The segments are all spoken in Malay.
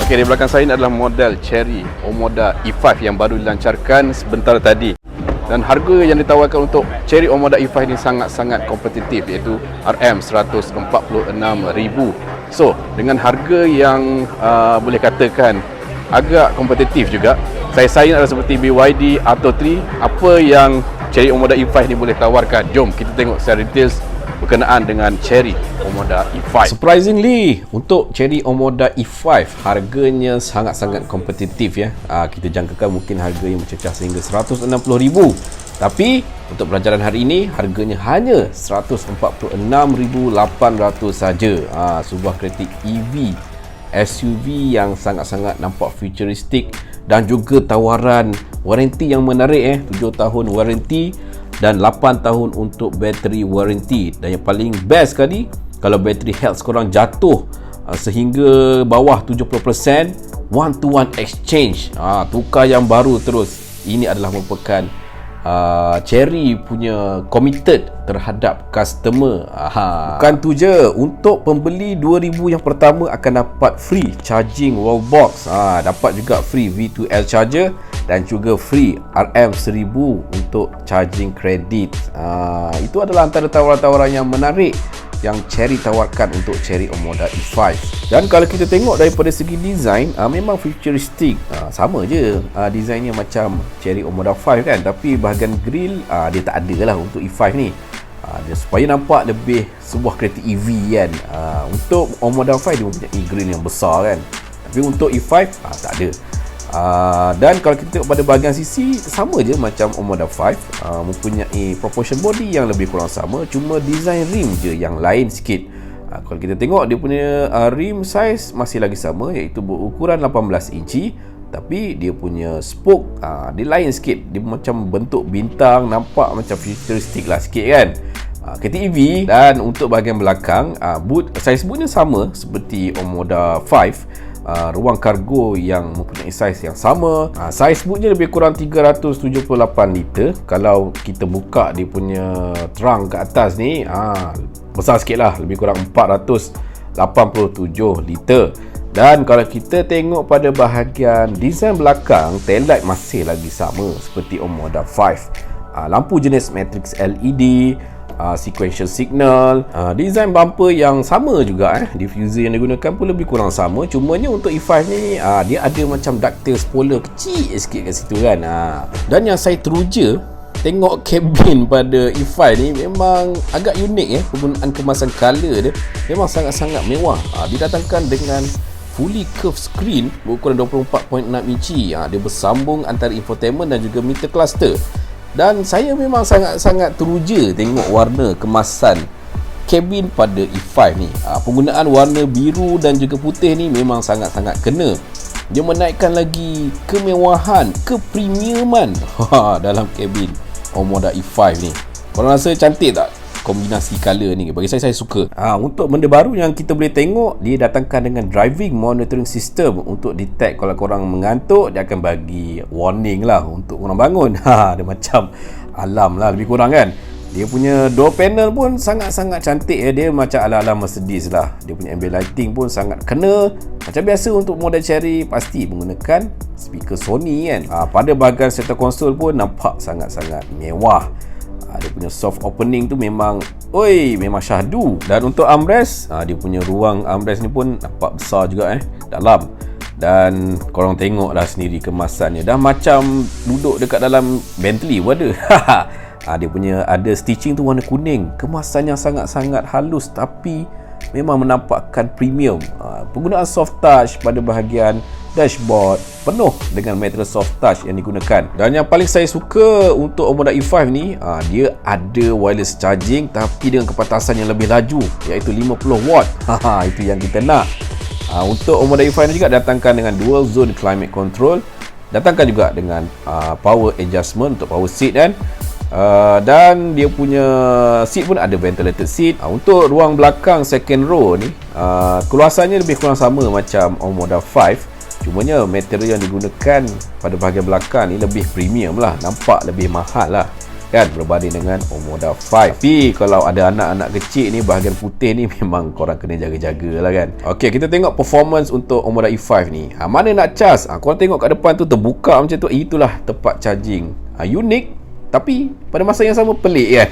Okey, di belakang saya ini adalah model Chery Omoda E5 yang baru dilancarkan sebentar tadi. Dan harga yang ditawarkan untuk Chery Omoda E5 ini sangat-sangat kompetitif, iaitu RM146,000. So, dengan harga yang boleh katakan agak kompetitif juga, saya saing adalah seperti BYD Atto 3. Apa yang Chery Omoda E5 ni boleh tawarkan? Jom kita tengok secara details berkenaan dengan Chery Omoda E5. Surprisingly, untuk Chery Omoda E5 harganya sangat-sangat kompetitif ya. Kita jangkakan mungkin harga yang mencecah sehingga RM160,000. Tapi untuk pelajaran hari ini harganya hanya RM146,800 saja. Sebuah kereta EV SUV yang sangat-sangat nampak futuristik dan juga tawaran waranti yang menarik 7 tahun waranti dan 8 tahun untuk bateri warranty. Dan yang paling best sekali, kalau bateri health korang jatuh sehingga bawah 70%, one to one exchange, tukar yang baru terus. Ini adalah merupakan Chery punya committed terhadap customer. Bukan tu je, untuk pembeli 2,000 yang pertama akan dapat free charging wall box, dapat juga free V2L charger dan juga free RM1000 untuk charging credit. Itu adalah antara tawaran-tawaran yang menarik yang Chery tawarkan untuk Chery Omoda E5. Dan kalau kita tengok daripada segi design, memang futuristik, sama je desainnya macam Chery Omoda 5 kan, tapi bahagian grill dia tak ada lah untuk E5 ni. Dia supaya nampak lebih sebuah kereta EV kan. Untuk Omoda 5 dia mempunyai grill yang besar kan, tapi untuk E5 tak ada. Dan kalau kita tengok pada bahagian sisi, sama je macam Omoda 5, mempunyai proportion body yang lebih kurang sama, cuma design rim je yang lain sikit. Kalau kita tengok dia punya rim size masih lagi sama, iaitu berukuran 18 inci, tapi dia punya spoke dia lain sikit. Dia macam bentuk bintang, nampak macam futuristik lah sikit kan. Kereta EV. Dan untuk bahagian belakang, boot size bootnya sama seperti Omoda 5. Ruang kargo yang mempunyai saiz yang sama. Saiz bootnya lebih kurang 378 liter. Kalau kita buka dia punya trunk ke atas ni, besar sikit lah, lebih kurang 487 liter. Dan kalau kita tengok pada bahagian desain belakang, taillight masih lagi sama seperti Omoda 5. Lampu jenis matrix LED, sequential signal, design bumper yang sama juga, diffuser yang digunakan pun lebih kurang sama. Cumanya untuk E5 ni dia ada macam ductile spoiler kecil sikit kat situ kan. Dan yang saya teruja tengok kabin pada E5 ni memang agak unik penggunaan kemasan color dia memang sangat-sangat mewah. Didatangkan dengan fully curved screen berukuran 24.6 inci. Dia bersambung antara infotainment dan juga meter cluster. Dan saya memang sangat-sangat teruja tengok warna kemasan kabin pada E5 ni. Penggunaan warna biru dan juga putih ni memang sangat-sangat kena. Dia menaikkan lagi kemewahan, kepremiuman dalam kabin Omoda E5 ni. Korang rasa cantik tak kombinasi color ni? Bagi saya suka. Untuk benda baru yang kita boleh tengok, dia datangkan dengan driving monitoring system untuk detect kalau korang mengantuk, dia akan bagi warning lah untuk korang bangun. Dia macam alarm lah lebih kurang kan. Dia punya door panel pun sangat-sangat cantik dia macam ala-ala Mercedes lah. Dia punya ambient lighting pun sangat kena. Macam biasa untuk model Chery pasti menggunakan speaker Sony kan. Pada bahagian center console pun nampak sangat-sangat mewah. Dia punya soft opening tu memang syahdu. Dan untuk armrest, dia punya ruang armrest ni pun nampak besar juga dalam. Dan korang tengok dah sendiri kemasannya, dah macam duduk dekat dalam Bentley pun ada. Dia punya ada stitching tu warna kuning. Kemasannya sangat-sangat halus tapi memang menampakkan premium. Penggunaan soft touch pada bahagian dashboard penuh dengan material soft touch yang digunakan. Dan yang paling saya suka untuk Omoda E5 ni, dia ada wireless charging tapi dengan kepatasan yang lebih laju, iaitu 50 watt. Itu yang kita nak. Untuk Omoda E5 ni juga datangkan dengan dual zone climate control, datangkan juga dengan power adjustment untuk power seat kan. Dan dia punya seat pun ada ventilated seat. Untuk ruang belakang second row ni, keluasannya lebih kurang sama macam Omoda 5. Cumanya material yang digunakan pada bahagian belakang ni lebih premium lah, nampak lebih mahal lah. kan, berbanding dengan Omoda 5. Tapi kalau ada anak-anak kecil ni, bahagian putih ni memang korang kena jaga-jaga lah kan. Okey, kita tengok performance untuk Omoda E5 ni. Mana nak cas? Korang tengok kat depan tu terbuka macam tu. Itulah tempat charging. Unik, tapi pada masa yang sama pelik kan.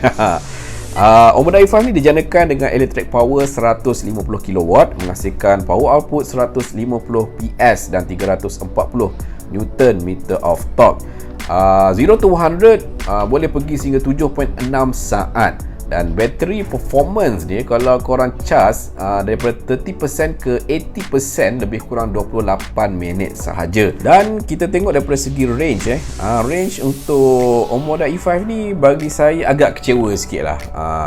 Omoda E5 ni dijanakan dengan electric power 150 kW, menghasilkan power output 150 PS dan 340 Nm of torque. 0 to 100 boleh pergi sehingga 7.6 saat. Dan bateri performance ni, kalau korang charge daripada 30% ke 80%, lebih kurang 28 minit sahaja. Dan kita tengok daripada segi range range untuk Omoda E5 ni bagi saya agak kecewa sikit lah.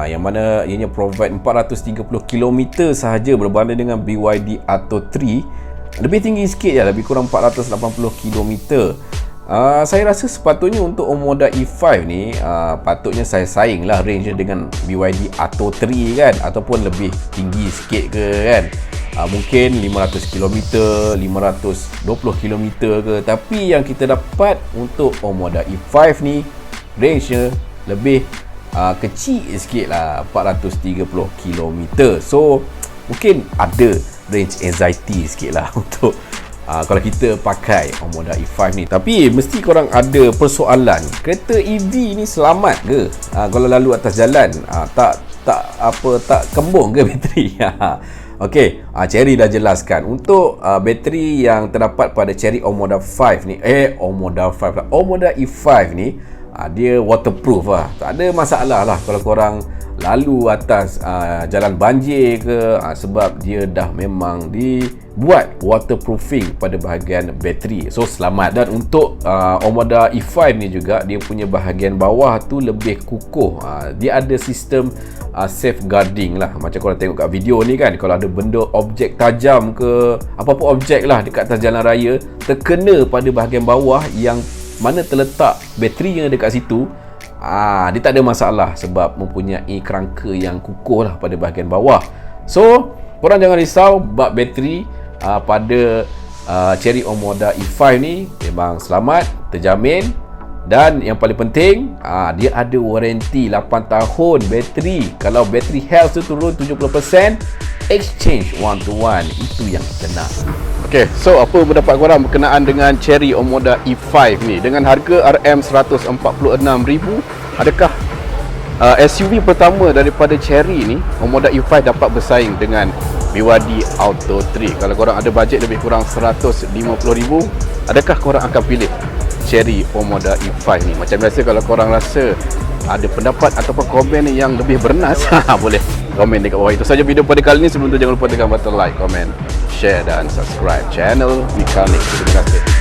Yang mana ianya provide 430 km sahaja, berbanding dengan BYD Atto 3 lebih tinggi sikit je, lebih kurang 480 km. Saya rasa sepatutnya untuk Omoda E5 ni patutnya saya saing lah range dengan BYD Atto 3 kan, ataupun lebih tinggi sikit ke kan. Mungkin 500 km, 520 km ke. Tapi yang kita dapat untuk Omoda E5 ni, range-nya lebih kecil sikit lah, 430 km. So mungkin ada range anxiety sikit lah untuk kalau kita pakai Omoda E5 ni. Tapi mesti korang ada persoalan, kereta EV ni selamat ke kalau lalu atas jalan? Tak kembung ke bateri? Okey, Cherry dah jelaskan untuk bateri yang terdapat pada Cherry Omoda 5 ni, Omoda E5 ni, dia waterproof lah. Tak ada masalah lah kalau korang lalu atas jalan banjir ke, sebab dia dah memang dibuat waterproofing pada bahagian bateri. So selamat. Dan untuk Omoda E5 ni juga, dia punya bahagian bawah tu lebih kukuh. Dia ada sistem safeguarding lah. Macam korang tengok kat video ni kan, kalau ada benda objek tajam ke, apa-apa objek lah dekat atas jalan raya, terkena pada bahagian bawah yang mana terletak bateri yang dekat situ, dia tak ada masalah sebab mempunyai kerangka yang kukuh lah pada bahagian bawah. So korang jangan risau bab bateri pada Cherry Omoda E5 ni memang selamat, terjamin. Dan yang paling penting, dia ada waranti 8 tahun bateri. Kalau bateri health tu turun 70%, exchange one to one. Itu yang kita nak. Okay, so apa pendapat korang berkenaan dengan Cherry Omoda E5 ni? Dengan harga RM146,000, adakah SUV pertama daripada Cherry ni, Omoda E5, dapat bersaing dengan BYD Atto 3? Kalau korang ada bajet lebih kurang RM150,000, adakah korang akan pilih Cherry Omoda E5 ni? Macam biasa, kalau korang rasa ada pendapat ataupun komen yang lebih bernas, boleh komen dekat bawah. Itu saja video pada kali ini. Sebelum tu jangan lupa tekan button like, komen, share dan subscribe channel Mekanik. Terima kasih.